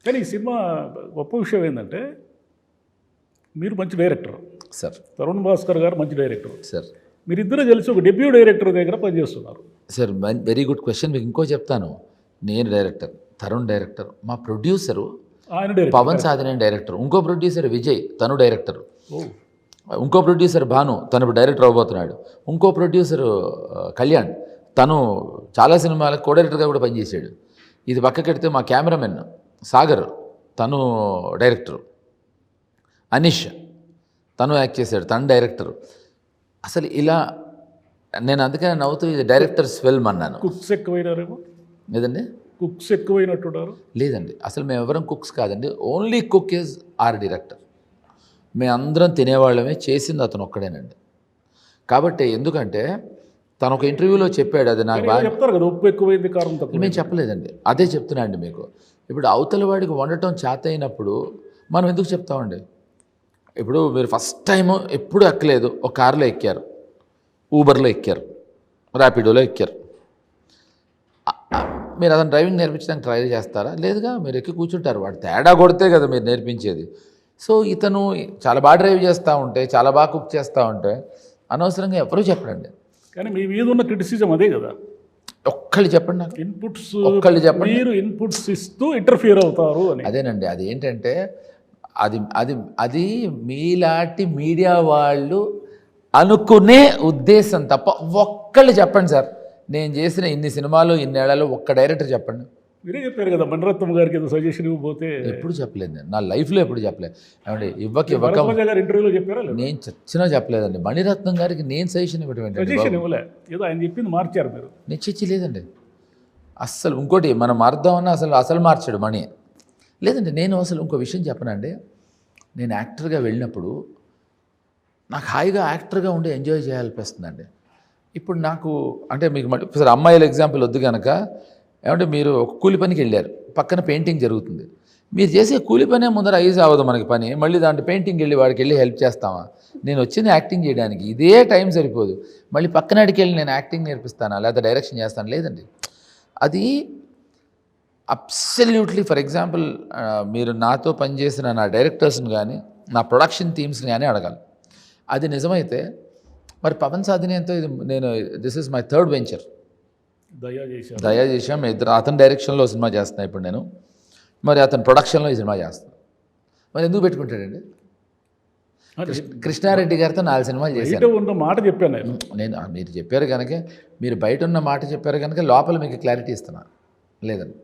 కానీ ఈ సినిమా గొప్ప విషయం ఏంటంటే మీరు మంచి డైరెక్టర్, సార్. తరుణ్ భాస్కర్ గారు మంచి డైరెక్టర్, సార్. మీరిద్దరూ కలిసి ఒక డెబ్యూ డైరెక్టర్ దగ్గర పనిచేస్తున్నారు. Sir very good question. మీకు ఇంకో చెప్తాను. నేను డైరెక్టర్, తరుణ్ డైరెక్టర్, మా ప్రొడ్యూసరు ఆయన డైరెక్టర్ పవన్ సాధనే డైరెక్టర్, ఇంకో ప్రొడ్యూసర్ విజయ్ తను డైరెక్టర్, ఓ ఇంకో ప్రొడ్యూసర్ భాను తను డైరెక్టర్ అవ్వబోతున్నాడు, ఇంకో ప్రొడ్యూసర్ కళ్యాణ్ తను చాలా సినిమాలకు కో డైరెక్టర్గా కూడా పనిచేశాడు. ఇది పక్కకెడితే మా కెమెరామెన్ సాగర్ తను డైరెక్టర్, అనీష్ తను యాక్ట్ చేశాడు, తను డైరెక్టర్. అసలు ఇలా నేను అందుకనే నవ్వుతూ ఇది డైరెక్టర్స్ ఫిల్మ్ అన్నాను. కుక్స్ ఎక్కువైనారేమో, లేదండి, కుక్స్ ఎక్కువైనట్టున్నారు. లేదండి, అసలు మేము ఎవరం కుక్స్ కాదండి. Only cook is our director. మేము అందరం తినేవాళ్ళమే, చేసింది అతను ఒక్కడేనండి. కాబట్టి ఎందుకంటే తను ఒక ఇంటర్వ్యూలో చెప్పాడు, అది నాకు బాగా చెప్తారు కదా, ఉప్పు ఎక్కువైంది కారం తక్కువ. మేము చెప్పలేదండి, అదే చెప్తున్నా అండి మీకు. ఇప్పుడు అవతల వాడికి వండటం చేత అయినప్పుడు మనం ఎందుకు చెప్తామండి? ఇప్పుడు మీరు ఫస్ట్ టైం ఎప్పుడు ఎక్కలేదు, ఒక కారులో ఎక్కారు, ఊబర్లో ఎక్కారు, ర్యాపిడోలో ఎక్కారు, మీరు అతను డ్రైవింగ్ నేర్పించడానికి ట్రై చేస్తారా? లేదుగా, మీరు ఎక్కి కూర్చుంటారు. వాడు తేడా కొడితే కదా మీరు నేర్పించేది. సో ఇతను చాలా బాగా డ్రైవ్ చేస్తూ ఉంటే, చాలా బాగా కుక్ చేస్తూ ఉంటే అనవసరంగా ఎవరూ చెప్పడండి. కానీ మీ మీద ఉన్న క్రిటిసిజం అదే కదా. ఒక్కళ్ళు చెప్పండి నాకు, ఇన్పుట్స్ ఒక్కళ్ళు చెప్పండి. మీరు ఇన్పుట్స్ ఇస్తూ ఇంటర్ఫియర్ అవుతారు అని. అదేనండి, అది ఏంటంటే అది అది అది మీలాంటి మీడియా వాళ్ళు అనుకునే ఉద్దేశం తప్ప ఒక్కళ్ళు చెప్పండి సార్. నేను చేసిన ఇన్ని సినిమాలు ఇన్నేళ్లలో ఒక్క డైరెక్టర్ చెప్పండి. మీరే చెప్పారు కదా, మణిరత్నం గారికి ఏదో సజెషన్ ఇవ్వబోతే. ఎప్పుడు చెప్పలేదు నేను, నా లైఫ్లో ఎప్పుడు చెప్పలేదు. ఏమండి గారు ఇంటర్వ్యూలో చెప్పారా? నేను చచ్చినా చెప్పలేదండి. మణిరత్నం గారికి నేను సజెషన్ ఇవ్వడం సజెషన్ ఇవ్వలే, ఏదో ఆయన చెప్పింది మార్చారు మీరు. నేను చచ్చి లేదండి అస్సలు. ఇంకోటి మనం మారుద్దామన్నా అసలు మార్చాడు మణి. లేదండి, నేను అసలు ఇంకో విషయం చెప్పనండి. నేను యాక్టర్గా వెళ్ళినప్పుడు నాకు హాయిగా యాక్టర్గా ఉండి ఎంజాయ్ చేయాలనిపిస్తుందండి. ఇప్పుడు నాకు అంటే మీకు సరే అమ్మాయిల ఎగ్జాంపుల్ వద్దు కనుక, ఏమంటే మీరు ఒక కూలి పనికి వెళ్ళారు, పక్కన పెయింటింగ్ జరుగుతుంది. మీరు చేసే కూలి పనే ముందర ఐజ్ అవ్వదు మనకి పని, మళ్ళీ దాంట్లో పెయింటింగ్ వెళ్ళి వాడికి వెళ్ళి హెల్ప్ చేస్తామా? నేను వచ్చింది యాక్టింగ్ చేయడానికి, ఇదే టైం సరిపోదు. మళ్ళీ పక్కనాడికి వెళ్ళి నేను యాక్టింగ్ నేర్పిస్తానా లేదా డైరెక్షన్ చేస్తాను? లేదండి, అది అబ్సల్యూట్లీ. ఫర్ ఎగ్జాంపుల్ మీరు నాతో పనిచేసిన నా డైరెక్టర్స్ని కానీ నా ప్రొడక్షన్ టీమ్స్ని కానీ అడగాలి. అది నిజమైతే మరి పవన్ సాధినేతో ఇది నేను this is my third venture. దయా చేశాం ఇద్దరు. అతని డైరెక్షన్లో సినిమా చేస్తున్నాను ఇప్పుడు నేను, మరి అతని ప్రొడక్షన్లో ఈ సినిమా చేస్తాను. మరి ఎందుకు పెట్టుకుంటాడండి? కృష్ణారెడ్డి గారితో 4 సినిమాలు చేశాను. ఉన్న మాట చెప్పాను నేను, మీరు చెప్పారు కనుక, మీరు బయట ఉన్న మాట చెప్పారు కనుక లోపల మీకు క్లారిటీ ఇస్తున్నా. లేదండి.